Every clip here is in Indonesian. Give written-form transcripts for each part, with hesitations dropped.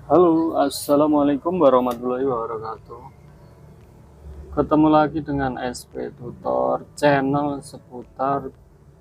Halo, assalamualaikum warahmatullahi wabarakatuh. Ketemu lagi dengan SP Tutor channel seputar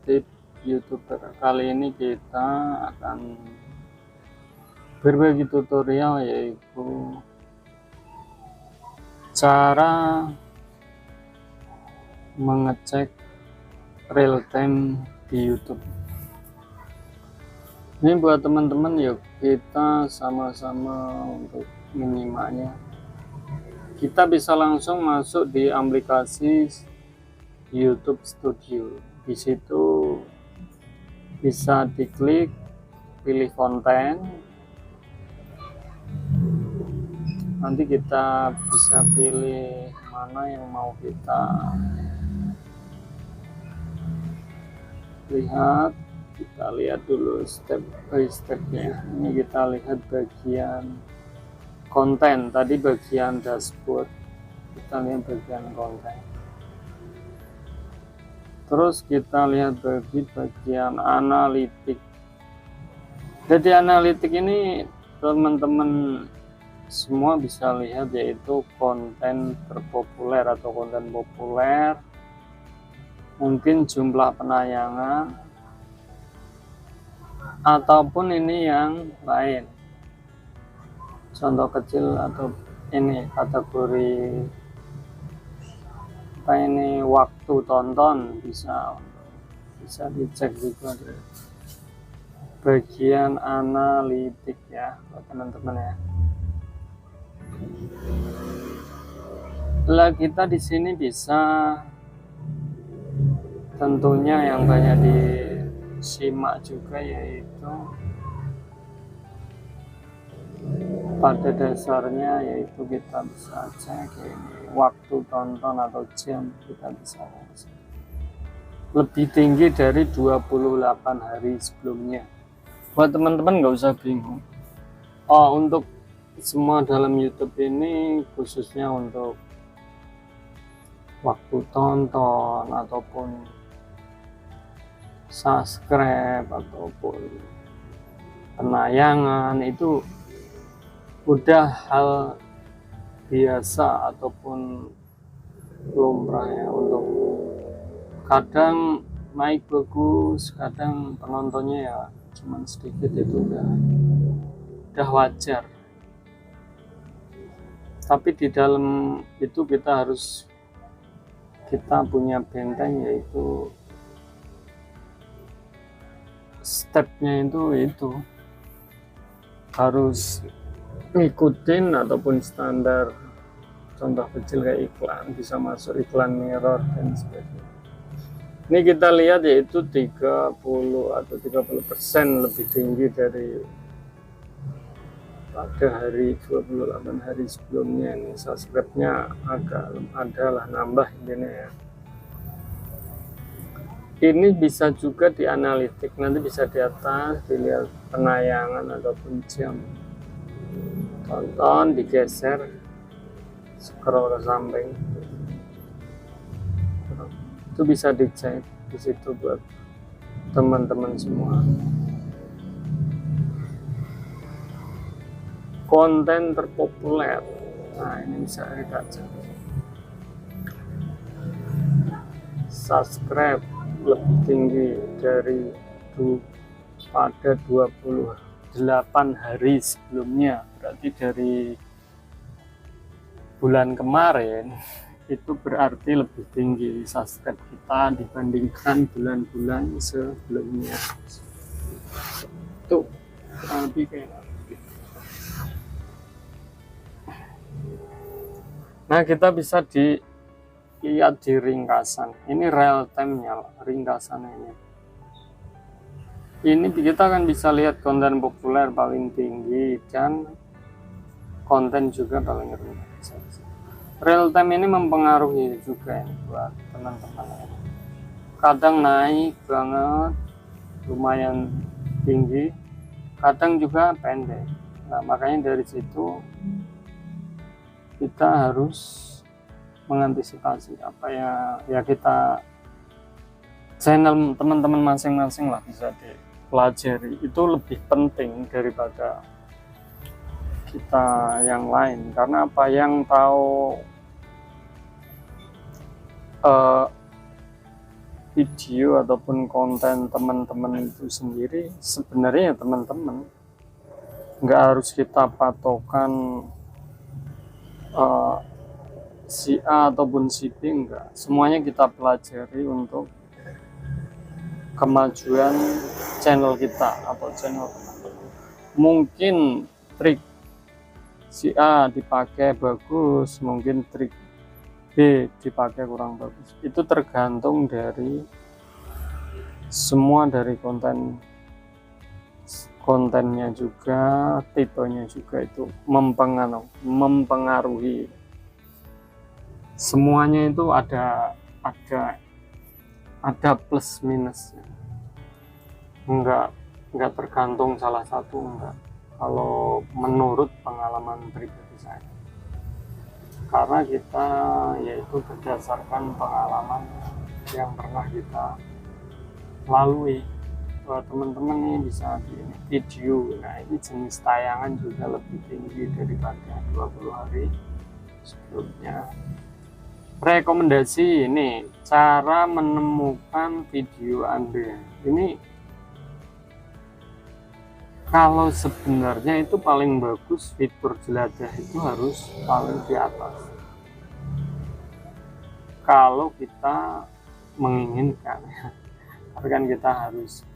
tips YouTuber. Kali ini kita akan berbagi tutorial yaitu cara mengecek real time di YouTube. Ini buat teman-teman, yuk kita sama-sama untuk menyimaknya. Kita bisa langsung masuk di aplikasi YouTube Studio. Di situ bisa diklik, pilih konten. Nanti kita bisa pilih mana yang mau kita lihat. Kita lihat dulu step by stepnya. Ini kita lihat bagian konten. Tadi bagian dashboard, kita lihat bagian konten. Terus kita lihat bagian analitik. Jadi analitik ini teman-teman semua bisa lihat, yaitu konten terpopuler atau konten populer, mungkin jumlah penayangan, ataupun ini yang lain. Contoh kecil atau ini kategori apa ini, waktu tonton bisa dicek juga di bagian analitik ya teman-teman ya. Lah kita di sini bisa tentunya yang banyak disimak juga, yaitu pada dasarnya yaitu kita bisa cek ini waktu tonton atau jam, kita bisa lebih tinggi dari 28 hari sebelumnya. Buat teman-teman nggak usah bingung. Untuk semua dalam YouTube ini khususnya untuk waktu tonton ataupun subscribe ataupun penayangan itu udah hal biasa ataupun lumrah ya. Untuk kadang naik bagus, kadang penontonnya ya cuman sedikit, itu udah wajar. Tapi di dalam itu kita punya benteng, yaitu stepnya itu harus ngikutin ataupun standar. Contoh kecil kayak iklan, bisa masuk iklan mirror dan sebagainya. Ini kita lihat yaitu 30 atau 30% lebih tinggi dari pada hari 28 hari sebelumnya. Ini subscribe-nya agak adalah nambah ini ya. Ini bisa juga di analitik, nanti bisa di atas dilihat penayangan ataupun jam tonton, digeser, scroll ke samping, itu bisa dicek di situ buat teman-teman semua. Konten terpopuler, nah ini bisa kita cek. Subscribe lebih tinggi dari pada 28 hari sebelumnya, berarti dari bulan kemarin itu berarti lebih tinggi subscribe kita dibandingkan bulan-bulan sebelumnya. Tuh lebih kayak gitu. Nah, kita bisa dilihat di ringkasan. Ini real time-nya, ringkasan ini. Ini kita kan bisa lihat konten populer paling tinggi dan konten juga paling rendah. Real time ini mempengaruhi juga ini buat teman-teman. Kadang naik banget, lumayan tinggi, kadang juga pendek. Nah, makanya dari situ kita harus mengantisipasi apa ya kita channel teman-teman masing-masing lah bisa dipelajari. Itu lebih penting daripada kita yang lain. Karena apa, yang tahu video ataupun konten teman-teman itu sendiri sebenarnya ya teman-teman, nggak harus kita patokan si A ataupun si B, enggak, semuanya kita pelajari untuk kemajuan channel kita atau channel teman-teman. Mungkin trik si A dipakai bagus, mungkin trik B dipakai kurang bagus. Itu tergantung dari semua, dari kontennya juga, tipenya juga, itu mempengaruhi. Semuanya itu ada plus minusnya. Enggak tergantung salah satu, enggak. Kalau menurut pengalaman pribadi saya, karena kita yaitu berdasarkan pengalaman yang pernah kita lalui. Kalau teman-teman ini bisa di video, nah ini jenis tayangan juga lebih tinggi daripada 20 hari sebelumnya. Rekomendasi ini cara menemukan video Anda ini, kalau sebenarnya itu paling bagus fitur jelajah itu harus paling di atas. Kalau kita menginginkan, tapi kan kita harus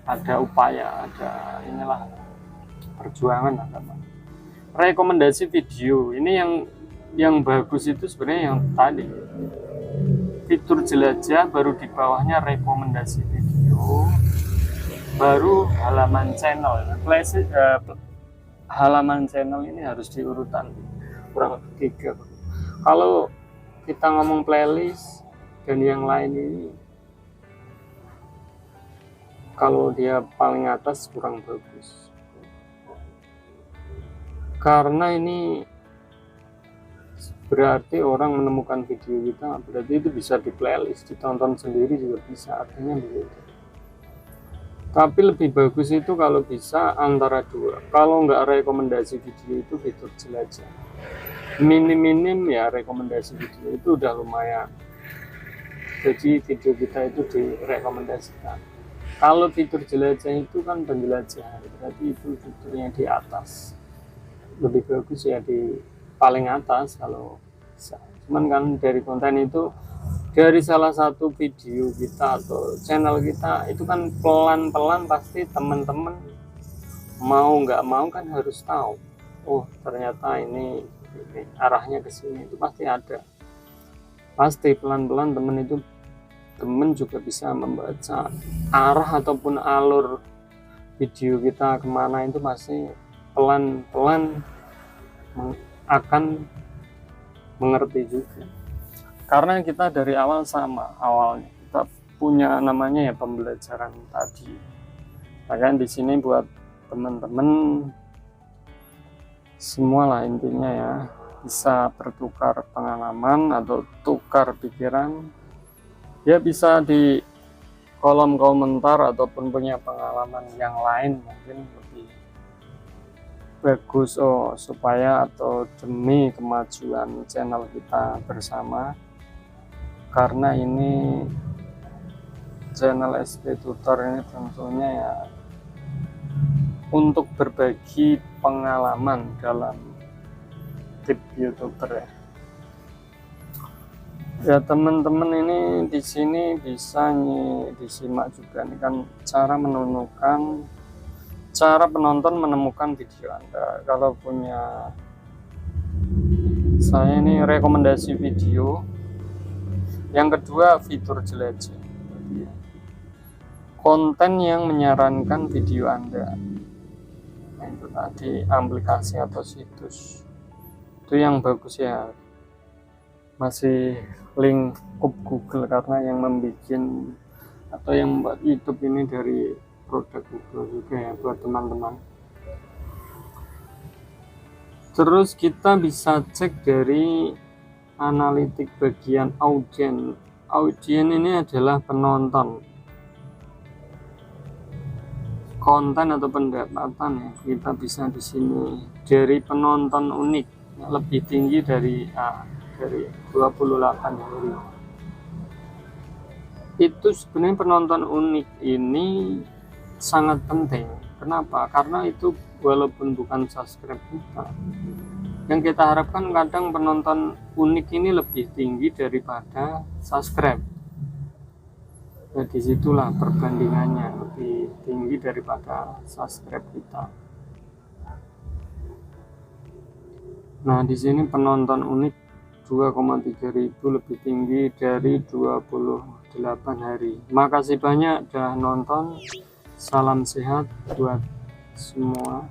ada upaya, ada inilah perjuangan teman. Rekomendasi video ini yang bagus itu sebenarnya yang tadi fitur jelajah, baru di bawahnya rekomendasi video, baru halaman channel. Halaman channel ini harus diurutan kurang lebih 3. Kalau kita ngomong playlist dan yang lain ini, kalau dia paling atas kurang bagus, karena ini berarti orang menemukan video kita, berarti itu bisa di playlist, ditonton sendiri juga bisa, artinya begitu. Tapi lebih bagus itu kalau bisa antara dua. Kalau nggak rekomendasi video itu fitur jelajah. Minim ya rekomendasi video itu udah lumayan. Jadi video kita itu direkomendasikan. Kalau fitur jelajah itu kan penjelajahan, berarti itu fiturnya di atas. Lebih bagus ya di paling atas kalau bisa. Cuman kan dari konten itu, dari salah satu video kita atau channel kita itu kan pelan-pelan pasti teman-teman mau nggak mau kan harus tahu, oh ternyata ini arahnya ke sini, itu pasti ada. Pasti pelan-pelan teman juga bisa membaca arah ataupun alur video kita kemana, itu pasti pelan-pelan akan mengerti juga. Karena kita dari awal sama, awalnya kita punya namanya ya pembelajaran tadi. Bahkan di sini buat teman-teman semua lah intinya ya, bisa bertukar pengalaman atau tukar pikiran. Ya bisa di kolom komentar ataupun punya pengalaman yang lain mungkin lebih bagus supaya atau demi kemajuan channel kita bersama. Karena ini channel SP Tutor ini tentunya ya untuk berbagi pengalaman dalam tip YouTuber ya. Ya teman-teman, ini di sini bisa disimak juga nih kan cara penonton menemukan video Anda. Kalau punya saya ini rekomendasi video. Yang kedua fitur jelajah, konten yang menyarankan video Anda. Nah, itu tadi aplikasi atau situs itu yang bagus ya, masih lingkup Google, karena yang membuat atau yang membuat YouTube ini dari produk Google juga ya buat teman-teman. Terus kita bisa cek dari analitik bagian audien. Audien ini adalah penonton. konten atau pendapatan ya, kita bisa di sini dari penonton unik lebih tinggi dari 28 hari. Itu sebenarnya penonton unik ini sangat penting. Kenapa? Karena itu walaupun bukan subscribe kita, yang kita harapkan kadang penonton unik ini lebih tinggi daripada subscribe. Nah, disitulah perbandingannya lebih tinggi daripada subscribe kita. Nah, di sini penonton unik 2,3 ribu lebih tinggi dari 28 hari. Makasih banyak udah nonton. Salam sehat buat semua.